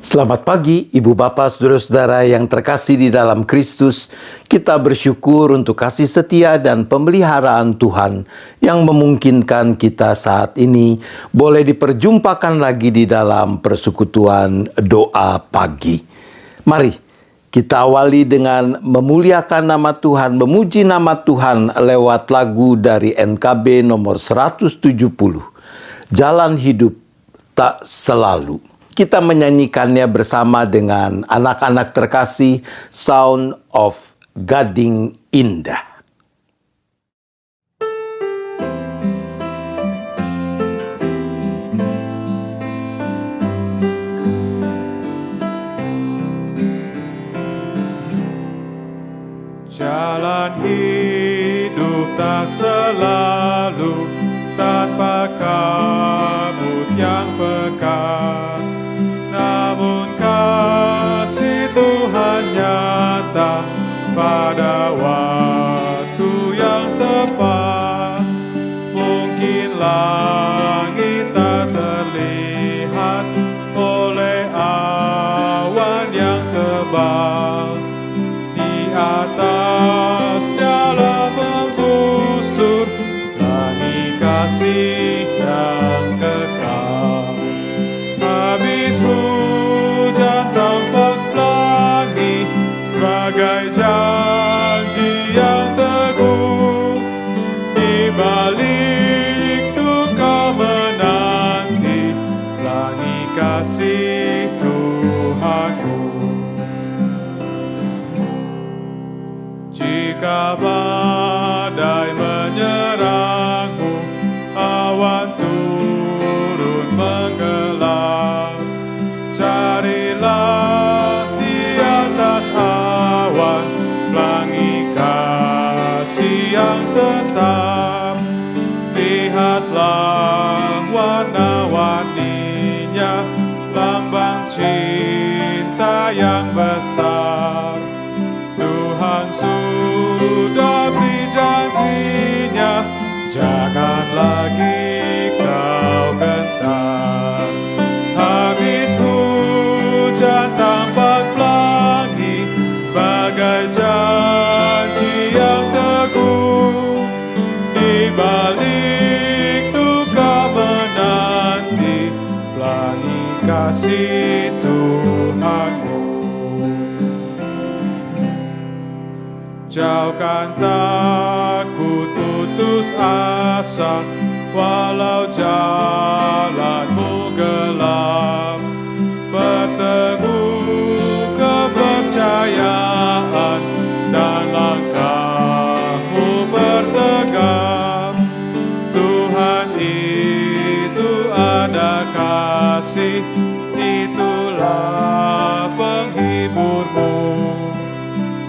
Selamat pagi, Ibu Bapak, Saudara-saudara yang terkasih di dalam Kristus. Kita bersyukur untuk kasih setia dan pemeliharaan Tuhan yang memungkinkan kita saat ini boleh diperjumpakan lagi di dalam persekutuan doa pagi. Mari kita awali dengan memuliakan nama Tuhan, memuji nama Tuhan lewat lagu dari NKB nomor 170. Jalan hidup tak selalu. Kita menyanyikannya bersama dengan anak-anak terkasih, Sound of Gading Indah. Jalan hidup tak selalu tanpa kabut yang pekat. Namun kasih Tuhan nyata pada waktu yang tepat. Mungkin langit tak terlihat oleh awan yang tebal. Di atas nyala membusur langit kasih yang kekal. Habis hujan tampak pelangi, bagai janji yang teguh. Di balik duka menanti, pelangi kasih Tuhanku. Jika badai menyerangmu, awan turun menggelap, carilah di atas awan pelangi kasih yang tetap. Lihatlah warna-warninya, lambang cinta yang besar. Tuhan sudah beri janjinya, jangan lagi kau gentar. Habis hujan tampak pelangi, bagai janji yang teguh. Di balik duka menanti, pelangi kasih Tuhanmu. Jauhkan takut putus asa, walau jalanmu gelap. Berteguh kepercayaan dan langkahmu bertegap. Tuhan itu ada kasih, itulah penghiburmu.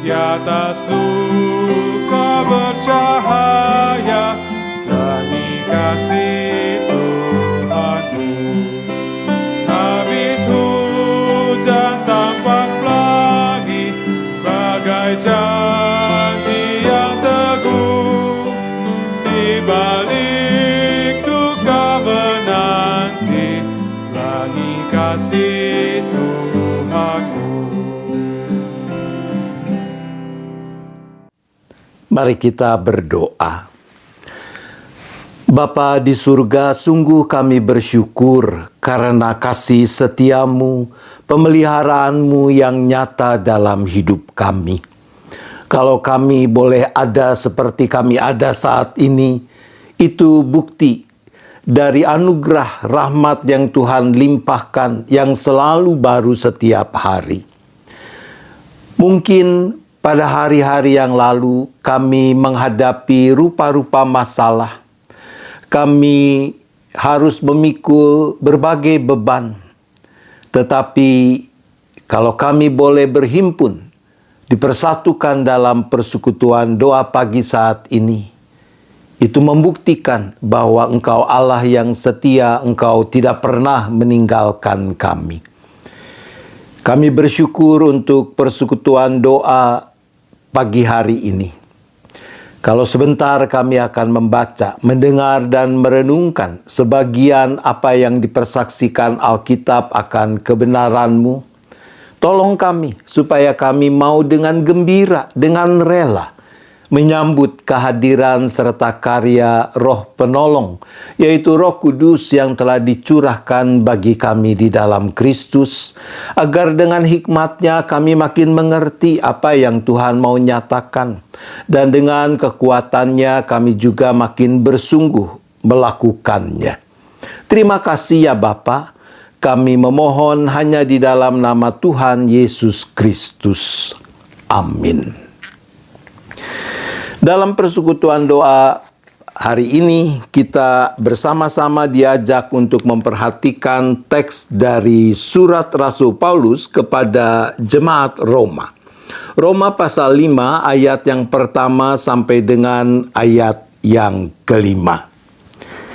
Di atas duka bercahaya, pelangi kasih Tuhanmu. Habis hujan tampak pelangi, bagai janji yang teguh. Di balik duka menanti, pelangi kasih Tuhanmu. Mari kita berdoa. Bapa di surga, sungguh kami bersyukur karena kasih setiamu, pemeliharaanmu yang nyata dalam hidup kami. Kalau kami boleh ada seperti kami ada saat ini, itu bukti dari anugerah rahmat yang Tuhan limpahkan yang selalu baru setiap hari. Mungkin pada hari-hari yang lalu kami menghadapi rupa-rupa masalah. Kami harus memikul berbagai beban. Tetapi kalau kami boleh berhimpun, dipersatukan dalam persekutuan doa pagi saat ini, itu membuktikan bahwa Engkau Allah yang setia, Engkau tidak pernah meninggalkan kami. Kami bersyukur untuk persekutuan doa pagi hari ini. Kalau sebentar kami akan membaca, mendengar dan merenungkan sebagian apa yang dipersaksikan Alkitab akan kebenaran-Mu. Tolong kami supaya kami mau dengan gembira, dengan rela menyambut kehadiran serta karya Roh Penolong, yaitu Roh Kudus yang telah dicurahkan bagi kami di dalam Kristus, agar dengan hikmat-Nya kami makin mengerti apa yang Tuhan mau nyatakan, dan dengan kekuatan-Nya kami juga makin bersungguh melakukannya. Terima kasih ya Bapa, kami memohon hanya di dalam nama Tuhan Yesus Kristus. Amin. Dalam persekutuan doa hari ini, kita bersama-sama diajak untuk memperhatikan teks dari surat Rasul Paulus kepada jemaat Roma. Roma pasal 5 ayat yang pertama sampai dengan ayat yang kelima.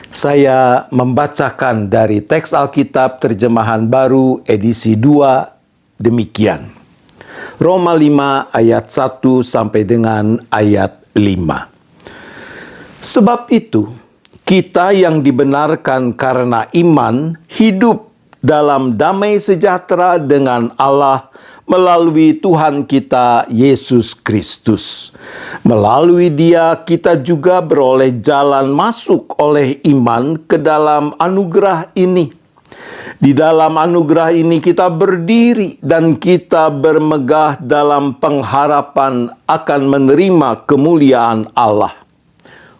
Saya membacakan dari teks Alkitab terjemahan baru edisi 2 demikian. Roma 5 ayat 1 sampai dengan ayat 5. Sebab itu, kita yang dibenarkan karena iman hidup dalam damai sejahtera dengan Allah melalui Tuhan kita Yesus Kristus. Melalui Dia kita juga beroleh jalan masuk oleh iman ke dalam anugerah ini. Di dalam anugerah ini kita berdiri dan kita bermegah dalam pengharapan akan menerima kemuliaan Allah.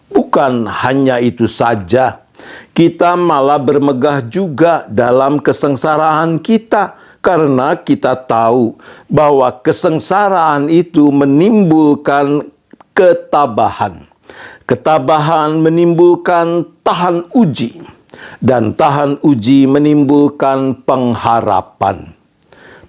Bukan hanya itu saja, kita malah bermegah juga dalam kesengsaraan kita, karena kita tahu bahwa kesengsaraan itu menimbulkan ketabahan. Ketabahan menimbulkan tahan uji. Dan tahan uji menimbulkan pengharapan.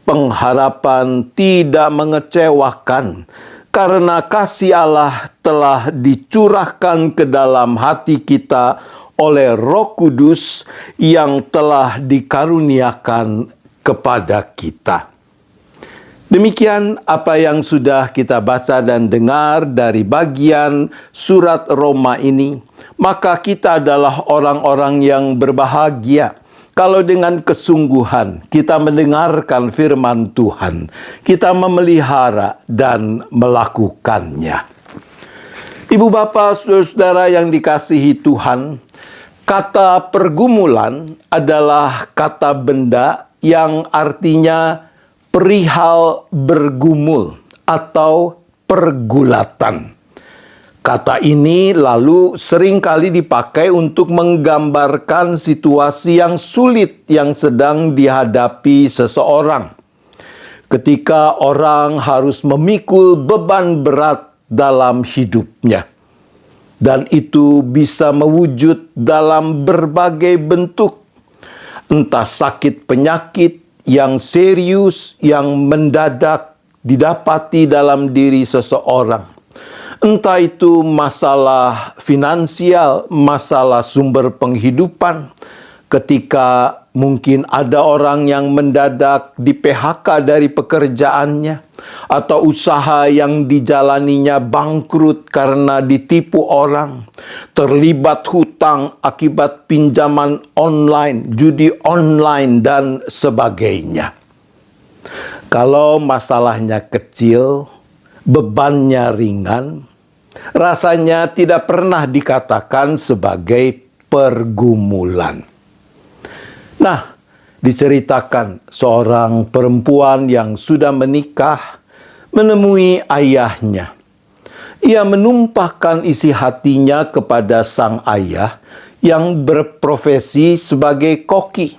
Pengharapan tidak mengecewakan, karena kasih Allah telah dicurahkan ke dalam hati kita oleh Roh Kudus yang telah dikaruniakan kepada kita. Demikian apa yang sudah kita baca dan dengar dari bagian surat Roma ini. Maka kita adalah orang-orang yang berbahagia kalau dengan kesungguhan kita mendengarkan firman Tuhan, kita memelihara dan melakukannya. Ibu bapa, saudara-saudara yang dikasihi Tuhan, kata pergumulan adalah kata benda yang artinya perihal bergumul atau pergulatan. Kata ini lalu seringkali dipakai untuk menggambarkan situasi yang sulit yang sedang dihadapi seseorang. Ketika orang harus memikul beban berat dalam hidupnya. Dan itu bisa mewujud dalam berbagai bentuk. Entah sakit penyakit yang serius, yang mendadak didapati dalam diri seseorang. Entah itu masalah finansial, masalah sumber penghidupan, ketika mungkin ada orang yang mendadak di PHK dari pekerjaannya, atau usaha yang dijalaninya bangkrut karena ditipu orang, terlibat hutang akibat pinjaman online, judi online, dan sebagainya. Kalau masalahnya kecil, bebannya ringan, rasanya tidak pernah dikatakan sebagai pergumulan. Nah, diceritakan seorang perempuan yang sudah menikah menemui ayahnya. Ia menumpahkan isi hatinya kepada sang ayah yang berprofesi sebagai koki.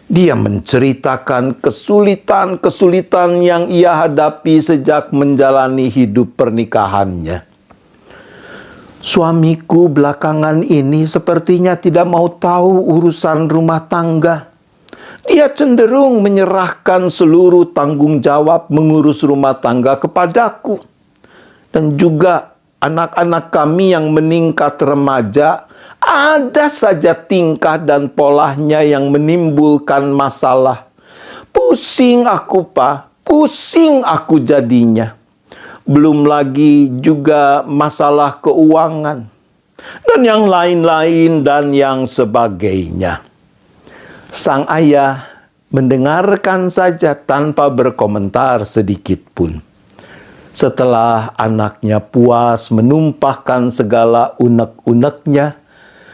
Dia menceritakan kesulitan-kesulitan yang ia hadapi sejak menjalani hidup pernikahannya. Suamiku belakangan ini sepertinya tidak mau tahu urusan rumah tangga. Dia cenderung menyerahkan seluruh tanggung jawab mengurus rumah tangga kepadaku. Dan juga anak-anak kami yang meningkat remaja, ada saja tingkah dan polanya yang menimbulkan masalah. Pusing aku, Pak. Pusing aku jadinya. belum lagi juga masalah keuangan, dan yang lain-lain dan yang sebagainya. Sang ayah mendengarkan saja tanpa berkomentar sedikit pun. Setelah anaknya puas menumpahkan segala unek-uneknya,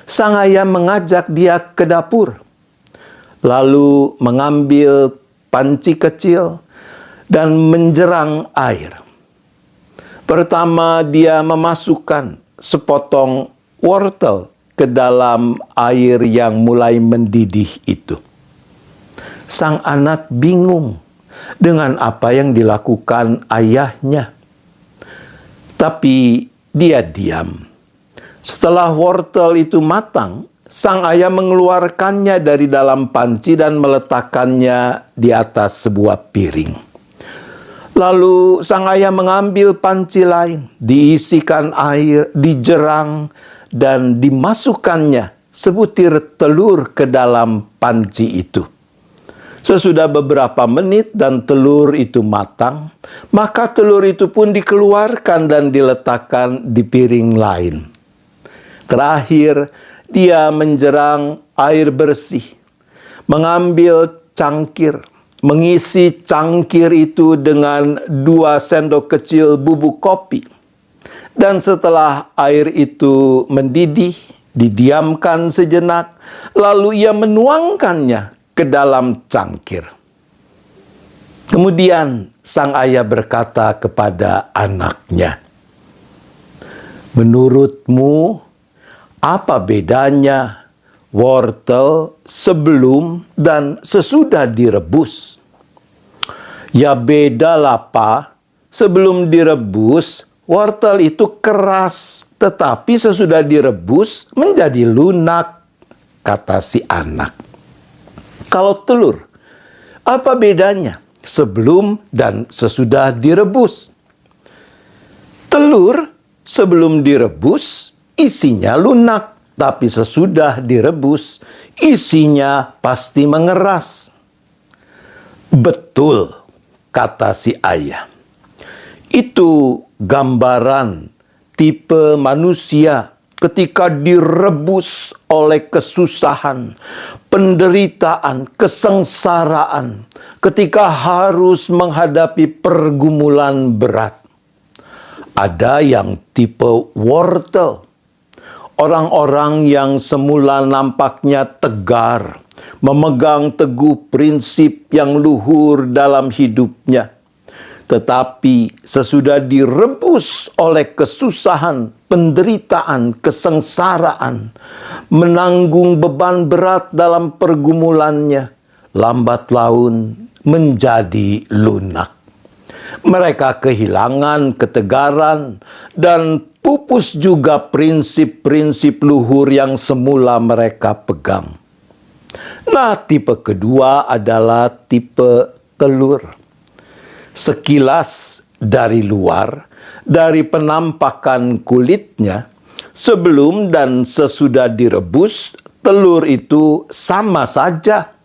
sang ayah mengajak dia ke dapur, lalu mengambil panci kecil dan menjerang air. Pertama, dia memasukkan sepotong wortel ke dalam air yang mulai mendidih itu. Sang anak bingung dengan apa yang dilakukan ayahnya. Tapi dia diam. Setelah wortel itu matang, sang ayah mengeluarkannya dari dalam panci dan meletakkannya di atas sebuah piring. Lalu sang ayah mengambil panci lain, diisikan air, dijerang, dan dimasukkannya sebutir telur ke dalam panci itu. Sesudah beberapa menit dan telur itu matang, maka telur itu pun dikeluarkan dan diletakkan di piring lain. Terakhir, dia menjerang air bersih, mengambil cangkir, mengisi cangkir itu dengan 2 sendok kecil bubuk kopi. Dan setelah air itu mendidih, didiamkan sejenak, lalu ia menuangkannya ke dalam cangkir. Kemudian sang ayah berkata kepada anaknya, "Menurutmu, apa bedanya wortel sebelum dan sesudah direbus?" "Ya bedalah, Pak. Sebelum direbus, wortel itu keras, tetapi sesudah direbus menjadi lunak," kata si anak. "Kalau telur, apa bedanya sebelum dan sesudah direbus?" "Telur sebelum direbus isinya lunak, tapi sesudah direbus isinya pasti mengeras." "Betul," kata si ayah. "Itu gambaran tipe manusia ketika direbus oleh kesusahan, penderitaan, kesengsaraan, ketika harus menghadapi pergumulan berat. Ada yang tipe wortel, orang-orang yang semula nampaknya tegar, memegang teguh prinsip yang luhur dalam hidupnya. Tetapi sesudah direbus oleh kesusahan, penderitaan, kesengsaraan, menanggung beban berat dalam pergumulannya, lambat laun menjadi lunak. Mereka kehilangan ketegaran dan pupus juga prinsip-prinsip luhur yang semula mereka pegang." Nah, tipe kedua adalah tipe telur. Sekilas dari luar, dari penampakan kulitnya, sebelum dan sesudah direbus, telur itu sama saja.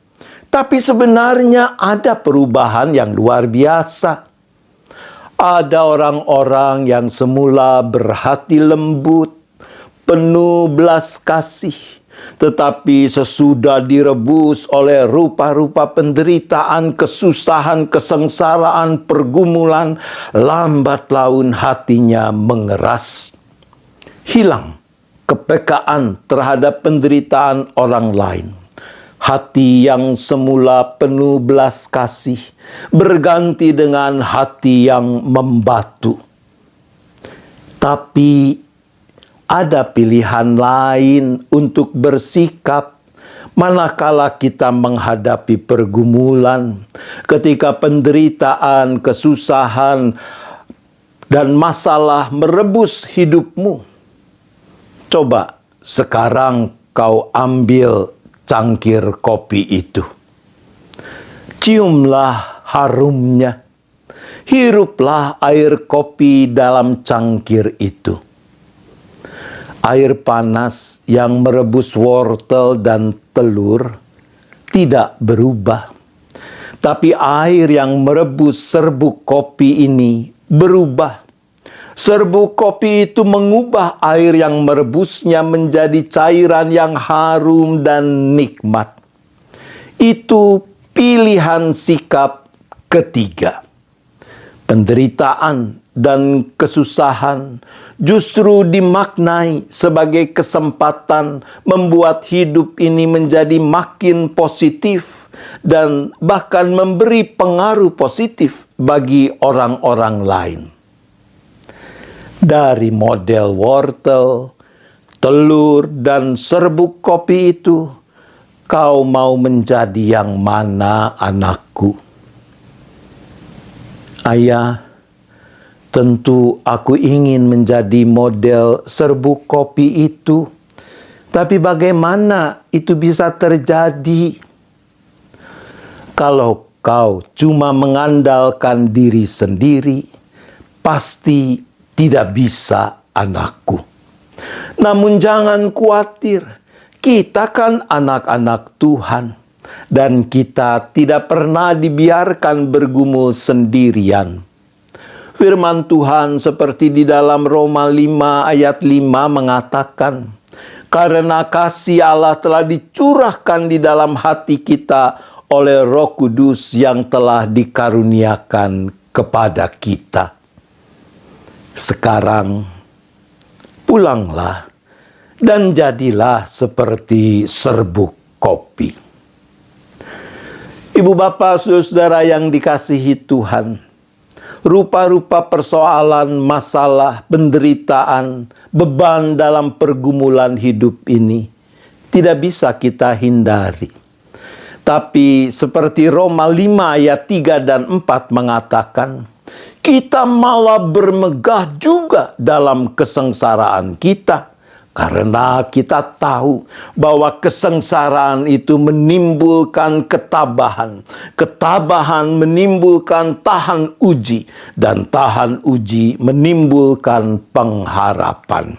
Tapi sebenarnya ada perubahan yang luar biasa. Ada orang-orang yang semula berhati lembut, penuh belas kasih, tetapi sesudah direbus oleh rupa-rupa penderitaan, kesusahan, kesengsaraan, pergumulan, lambat laun hatinya mengeras. Hilang kepekaan terhadap penderitaan orang lain. Hati yang semula penuh belas kasih berganti dengan hati yang membatu. Tapi ada pilihan lain untuk bersikap manakala kita menghadapi pergumulan, ketika penderitaan, kesusahan, dan masalah merebus hidupmu. Coba sekarang kau ambil cangkir kopi itu. Ciumlah harumnya. Hiruplah air kopi dalam cangkir itu. Air panas yang merebus wortel dan telur tidak berubah. Tapi air yang merebus serbuk kopi ini berubah. Serbuk kopi itu mengubah air yang merebusnya menjadi cairan yang harum dan nikmat. Itu pilihan sikap ketiga. Penderitaan dan kesusahan justru dimaknai sebagai kesempatan membuat hidup ini menjadi makin positif dan bahkan memberi pengaruh positif bagi orang-orang lain. Dari model wortel, telur, dan serbuk kopi itu, kau mau menjadi yang mana, anakku? Ayah, tentu aku ingin menjadi model serbuk kopi itu. Tapi bagaimana itu bisa terjadi? Kalau kau cuma mengandalkan diri sendiri, pasti tidak bisa, anakku. Namun jangan khawatir, kita kan anak-anak Tuhan. Dan kita tidak pernah dibiarkan bergumul sendirian. Firman Tuhan seperti di dalam Roma 5 ayat 5 mengatakan, karena kasih Allah telah dicurahkan di dalam hati kita oleh Roh Kudus yang telah dikaruniakan kepada kita. Sekarang, pulanglah dan jadilah seperti serbuk kopi. Ibu bapak saudara yang dikasihi Tuhan, rupa-rupa persoalan, masalah, penderitaan, beban dalam pergumulan hidup ini tidak bisa kita hindari. Tapi seperti Roma 5 ayat 3 dan 4 mengatakan, kita malah bermegah juga dalam kesengsaraan kita. Karena kita tahu bahwa kesengsaraan itu menimbulkan ketabahan. Ketabahan menimbulkan tahan uji. Dan tahan uji menimbulkan pengharapan.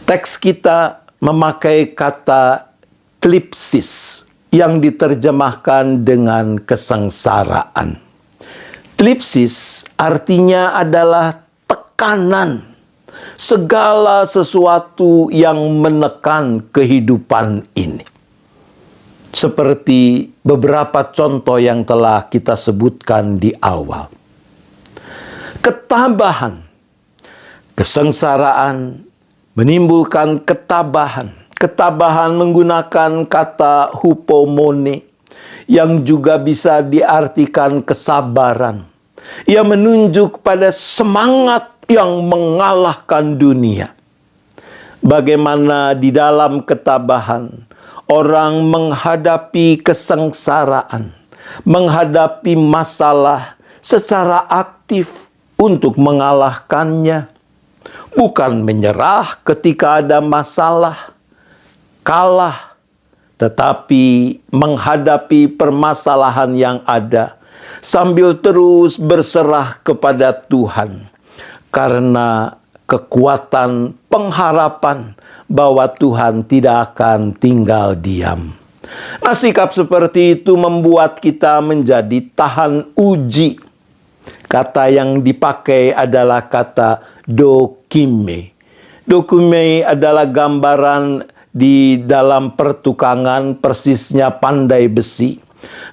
Teks kita memakai kata klipsis yang diterjemahkan dengan kesengsaraan. Klipsis artinya adalah tekanan. Segala sesuatu yang menekan kehidupan ini. Seperti beberapa contoh yang telah kita sebutkan di awal. Ketabahan, kesengsaraan menimbulkan ketabahan. Ketabahan menggunakan kata hupomone yang juga bisa diartikan kesabaran. Ia menunjuk pada semangat yang mengalahkan dunia. Bagaimana di dalam ketabahan orang menghadapi kesengsaraan, menghadapi masalah secara aktif untuk mengalahkannya. Bukan menyerah ketika ada masalah, kalah, tetapi menghadapi permasalahan yang ada sambil terus berserah kepada Tuhan. Karena kekuatan pengharapan bahwa Tuhan tidak akan tinggal diam. Nah, sikap seperti itu membuat kita menjadi tahan uji. Kata yang dipakai adalah kata dokime. Dokime adalah gambaran di dalam pertukangan, persisnya pandai besi.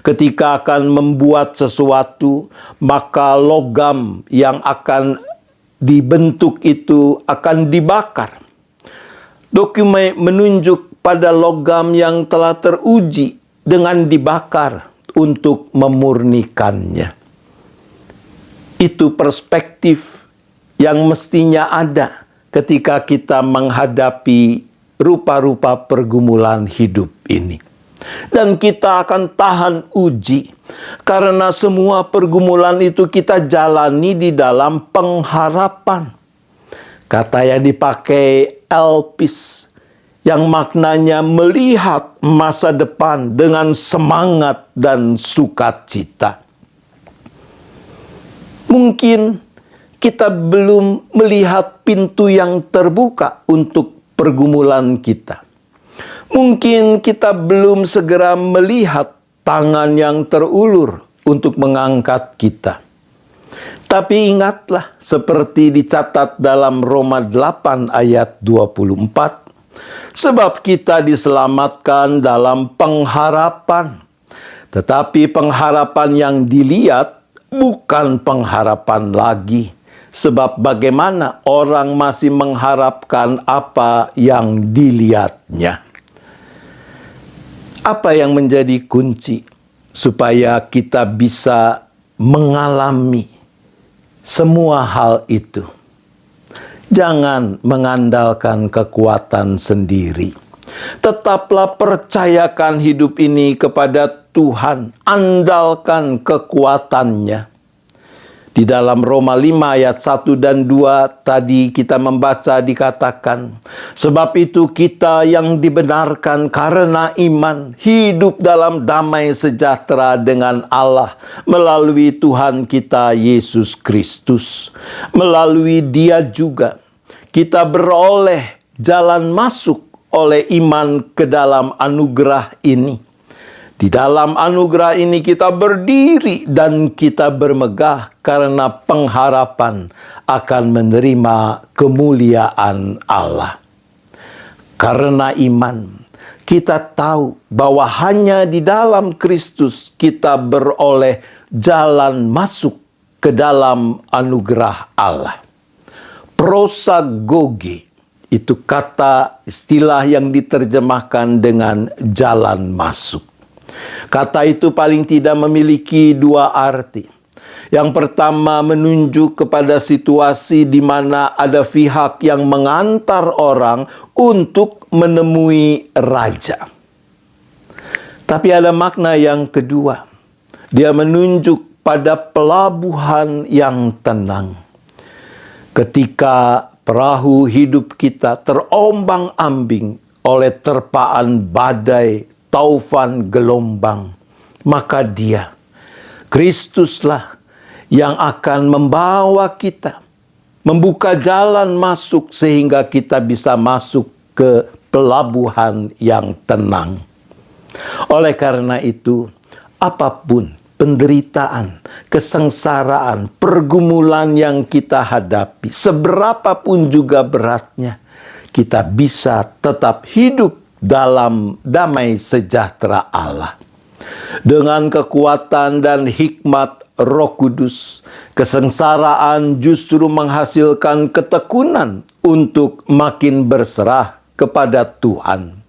Ketika akan membuat sesuatu, maka logam yang akan dibentuk itu akan dibakar. Dokumen menunjuk pada logam yang telah teruji dengan dibakar untuk memurnikannya. Itu perspektif yang mestinya ada ketika kita menghadapi rupa-rupa pergumulan hidup ini. Dan kita akan tahan uji. Karena semua pergumulan itu kita jalani di dalam pengharapan. Kata yang dipakai elpis, yang maknanya melihat masa depan dengan semangat dan sukacita. Mungkin kita belum melihat pintu yang terbuka untuk pergumulan kita. Mungkin kita belum segera melihat tangan yang terulur untuk mengangkat kita. Tapi ingatlah, seperti dicatat dalam Roma 8 ayat 24, sebab kita diselamatkan dalam pengharapan. Tetapi pengharapan yang dilihat bukan pengharapan lagi. Sebab bagaimana orang masih mengharapkan apa yang dilihatnya. Apa yang menjadi kunci supaya kita bisa mengalami semua hal itu? Jangan mengandalkan kekuatan sendiri. Tetaplah percayakan hidup ini kepada Tuhan. Andalkan kekuatannya. Di dalam Roma 5 ayat 1 dan 2 tadi kita membaca dikatakan, sebab itu kita yang dibenarkan karena iman hidup dalam damai sejahtera dengan Allah melalui Tuhan kita Yesus Kristus. Melalui Dia juga kita beroleh jalan masuk oleh iman ke dalam anugerah ini. Di dalam anugerah ini kita berdiri dan kita bermegah karena pengharapan akan menerima kemuliaan Allah. Karena iman, kita tahu bahwa hanya di dalam Kristus kita beroleh jalan masuk ke dalam anugerah Allah. Prosagoge itu kata istilah yang diterjemahkan dengan jalan masuk. Kata itu paling tidak memiliki dua arti. Yang pertama menunjuk kepada situasi di mana ada pihak yang mengantar orang untuk menemui raja. Tapi ada makna yang kedua. Dia menunjuk pada pelabuhan yang tenang. Ketika perahu hidup kita terombang-ambing oleh terpaan badai, taufan gelombang, maka Dia, Kristuslah yang akan membawa kita, membuka jalan masuk sehingga kita bisa masuk ke pelabuhan yang tenang. Oleh karena itu, apapun penderitaan, kesengsaraan, pergumulan yang kita hadapi, seberapapun juga beratnya, kita bisa tetap hidup dalam damai sejahtera Allah. Dengan kekuatan dan hikmat Roh Kudus, kesengsaraan justru menghasilkan ketekunan untuk makin berserah kepada Tuhan.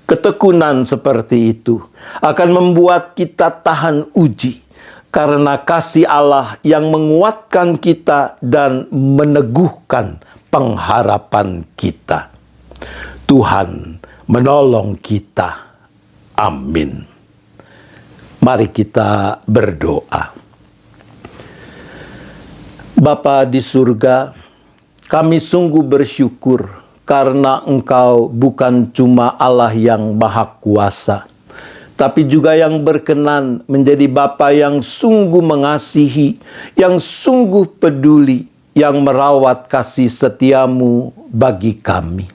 Ketekunan seperti itu akan membuat kita tahan uji, karena kasih Allah yang menguatkan kita dan meneguhkan pengharapan kita. Tuhan menolong kita. Amin. Mari kita berdoa. Bapa di surga, kami sungguh bersyukur karena Engkau bukan cuma Allah yang Maha Kuasa, tapi juga yang berkenan menjadi Bapa yang sungguh mengasihi, yang sungguh peduli, yang merawat kasih setiamu bagi kami.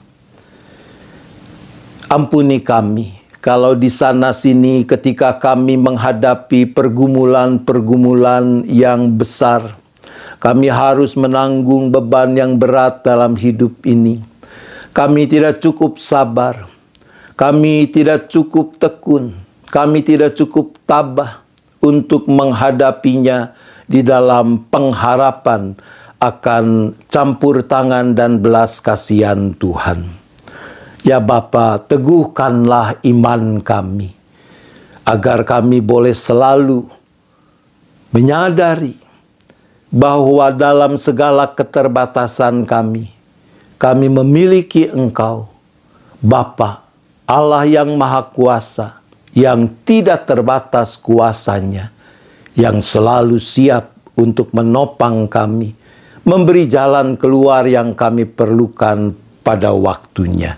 Ampuni kami kalau di sana-sini ketika kami menghadapi pergumulan-pergumulan yang besar, kami harus menanggung beban yang berat dalam hidup ini. Kami tidak cukup sabar, kami tidak cukup tekun, kami tidak cukup tabah untuk menghadapinya di dalam pengharapan akan campur tangan dan belas kasihan Tuhan. Ya Bapa, teguhkanlah iman kami, agar kami boleh selalu menyadari bahwa dalam segala keterbatasan kami memiliki Engkau, Bapa, Allah yang Maha Kuasa, yang tidak terbatas kuasanya, yang selalu siap untuk menopang kami, memberi jalan keluar yang kami perlukan pada waktunya.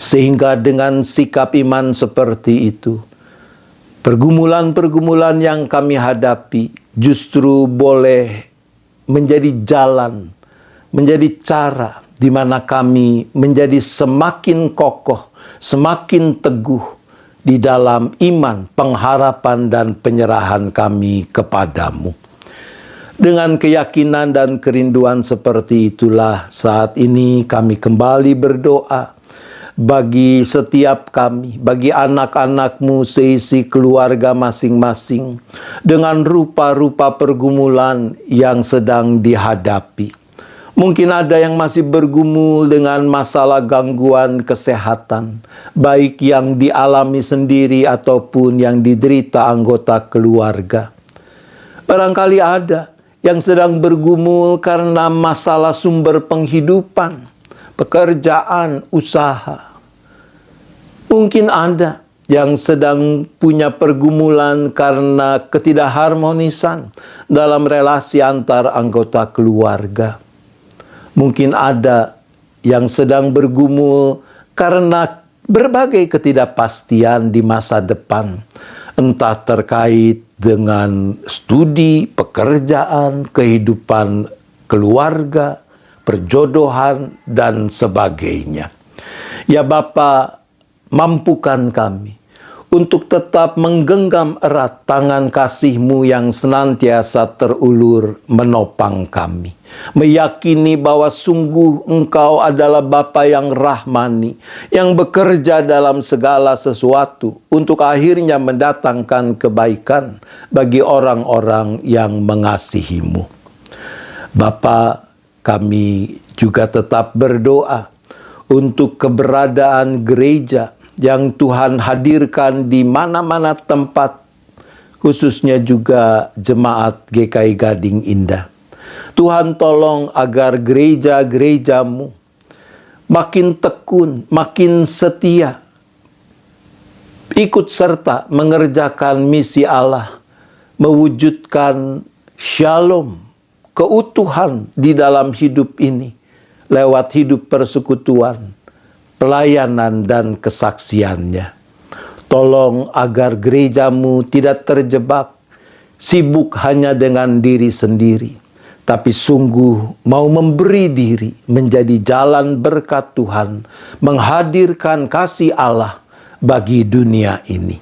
Sehingga dengan sikap iman seperti itu, pergumulan-pergumulan yang kami hadapi justru boleh menjadi jalan, menjadi cara di mana kami menjadi semakin kokoh, semakin teguh di dalam iman, pengharapan, dan penyerahan kami kepadamu. Dengan keyakinan dan kerinduan seperti itulah saat ini kami kembali berdoa bagi setiap kami, bagi anak-anakmu seisi keluarga masing-masing dengan rupa-rupa pergumulan yang sedang dihadapi. Mungkin ada yang masih bergumul dengan masalah gangguan kesehatan, baik yang dialami sendiri ataupun yang diderita anggota keluarga. Barangkali ada yang sedang bergumul karena masalah sumber penghidupan, pekerjaan, usaha. Mungkin ada yang sedang punya pergumulan karena ketidakharmonisan dalam relasi antar anggota keluarga. Mungkin ada yang sedang bergumul karena berbagai ketidakpastian di masa depan, entah terkait dengan studi, pekerjaan, kehidupan keluarga, perjodohan, dan sebagainya. Ya Bapa, mampukan kami untuk tetap menggenggam erat tangan kasih-Mu yang senantiasa terulur menopang kami. Meyakini bahwa sungguh Engkau adalah Bapa yang rahmani, yang bekerja dalam segala sesuatu untuk akhirnya mendatangkan kebaikan bagi orang-orang yang mengasihi-Mu. Bapa, kami juga tetap berdoa untuk keberadaan gereja yang Tuhan hadirkan di mana-mana tempat, khususnya juga jemaat GKI Gading Indah. Tuhan tolong agar gereja-gereja-Mu makin tekun, makin setia, ikut serta mengerjakan misi Allah, mewujudkan shalom, keutuhan di dalam hidup ini, lewat hidup persekutuan, pelayanan dan kesaksiannya. Tolong agar gereja-Mu tidak terjebak, sibuk hanya dengan diri sendiri, tapi sungguh mau memberi diri menjadi jalan berkat Tuhan, menghadirkan kasih Allah bagi dunia ini.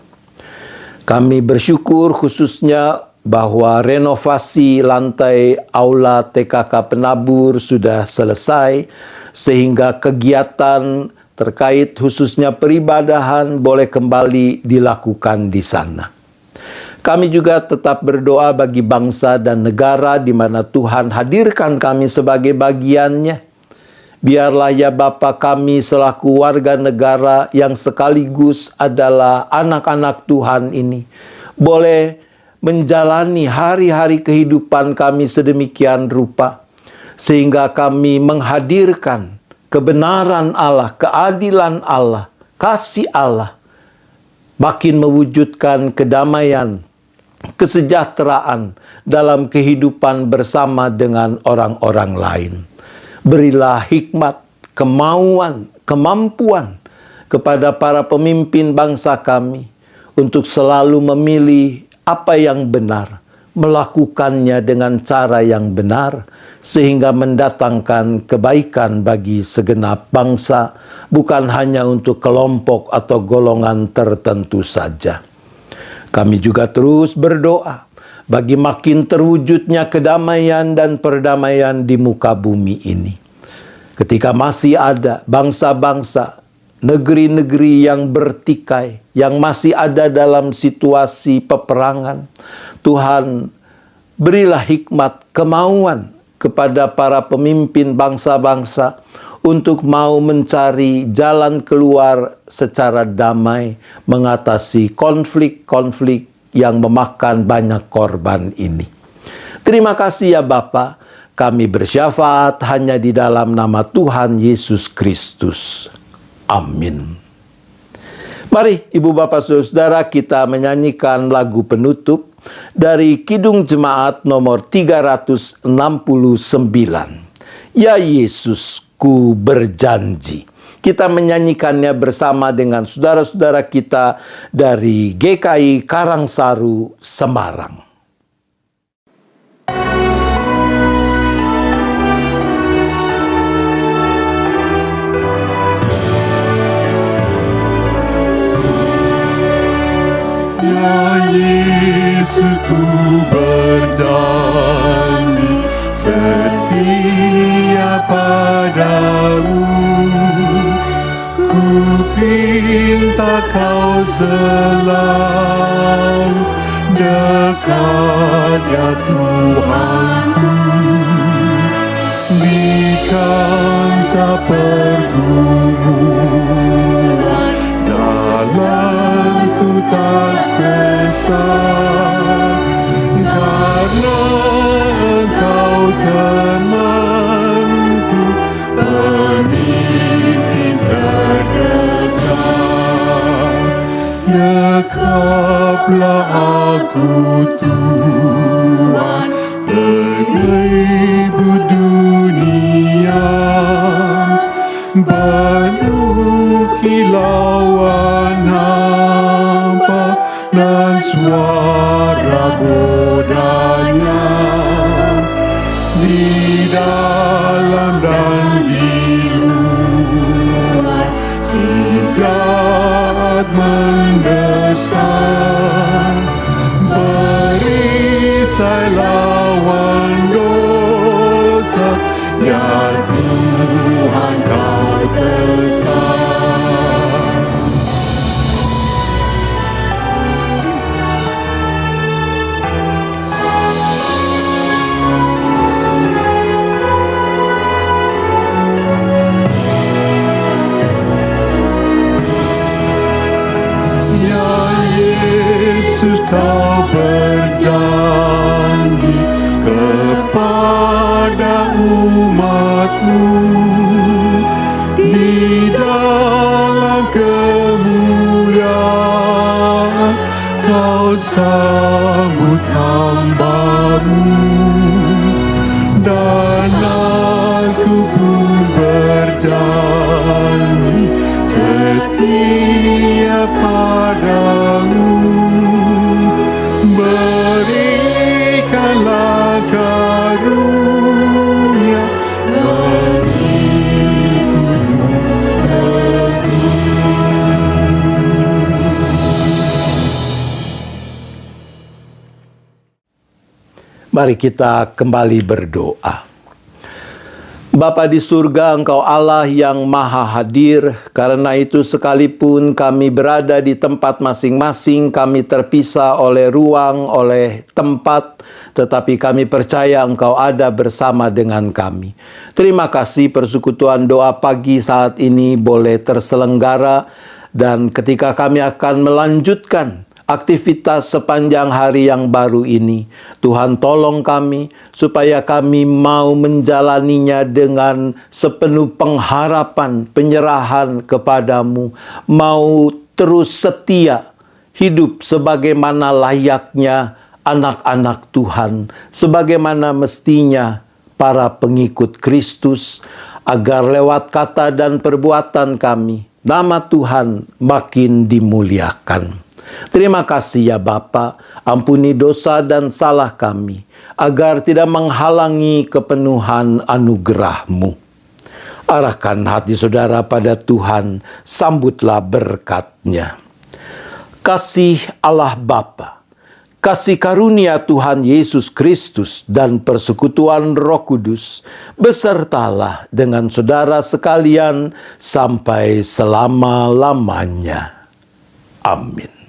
Kami bersyukur khususnya bahwa renovasi lantai aula TKK Penabur sudah selesai, sehingga kegiatan terkait khususnya peribadahan boleh kembali dilakukan di sana. Kami juga tetap berdoa bagi bangsa dan negara di mana Tuhan hadirkan kami sebagai bagiannya. Biarlah ya Bapa kami selaku warga negara yang sekaligus adalah anak-anak Tuhan ini boleh menjalani hari-hari kehidupan kami sedemikian rupa, sehingga kami menghadirkan kebenaran Allah, keadilan Allah, kasih Allah, makin mewujudkan kedamaian, kesejahteraan dalam kehidupan bersama dengan orang-orang lain. Berilah hikmat, kemauan, kemampuan kepada para pemimpin bangsa kami untuk selalu memilih apa yang benar, melakukannya dengan cara yang benar, sehingga mendatangkan kebaikan bagi segenap bangsa, bukan hanya untuk kelompok atau golongan tertentu saja. Kami juga terus berdoa bagi makin terwujudnya kedamaian dan perdamaian di muka bumi ini. Ketika masih ada bangsa-bangsa, negeri-negeri yang bertikai, yang masih ada dalam situasi peperangan, Tuhan berilah hikmat, kemauan kepada para pemimpin bangsa-bangsa untuk mau mencari jalan keluar secara damai, mengatasi konflik-konflik yang memakan banyak korban ini. Terima kasih ya Bapa, kami bersyafaat hanya di dalam nama Tuhan Yesus Kristus. Amin. Mari Ibu Bapak Saudara, kita menyanyikan lagu penutup dari Kidung Jemaat nomor 369. Ya Yesus, ku berjanji. Kita menyanyikannya bersama dengan saudara-saudara kita dari GKI Karangsaru, Semarang. Ya Yesus, ku berjanji. setia padamu. Ku pinta kau selalu dekat ya Tuhanku. Di kancah pergumulan, jalanku tak sesat, karena Engkau temanku, pemimpin terdekat. Dekaplah aku Tuhan, penghibur dunia, penuh kilauan hampa dan suara godanya. Di dalam dan di luar, si jahat mendesak. Perisai lawan dosa, ya Tuhan kau tetap. Ya Yesus, kau berjanji kepada umat-Mu, di dalam kemuliaan kau sambut hamba-Mu, dan aku pun berjanji setia padamu. Berikanlah karunia mengikutmu teguh. Mari kita kembali berdoa. Bapa di surga, Engkau Allah yang maha hadir. Karena itu sekalipun kami berada di tempat masing-masing, kami terpisah oleh ruang, oleh tempat, tetapi kami percaya Engkau ada bersama dengan kami. Terima kasih persekutuan doa pagi saat ini boleh terselenggara, dan ketika kami akan melanjutkan aktivitas sepanjang hari yang baru ini, Tuhan tolong kami supaya kami mau menjalaninya dengan sepenuh pengharapan, penyerahan kepadamu, mau terus setia hidup sebagaimana layaknya anak-anak Tuhan, sebagaimana mestinya para pengikut Kristus, agar lewat kata dan perbuatan kami, nama Tuhan makin dimuliakan. Terima kasih ya Bapa, ampuni dosa dan salah kami, agar tidak menghalangi kepenuhan anugerah-Mu. Arahkan hati saudara pada Tuhan, sambutlah berkat-Nya. Kasih Allah Bapa, kasih karunia Tuhan Yesus Kristus, dan persekutuan Roh Kudus besertalah dengan saudara sekalian sampai selama-lamanya. Amin.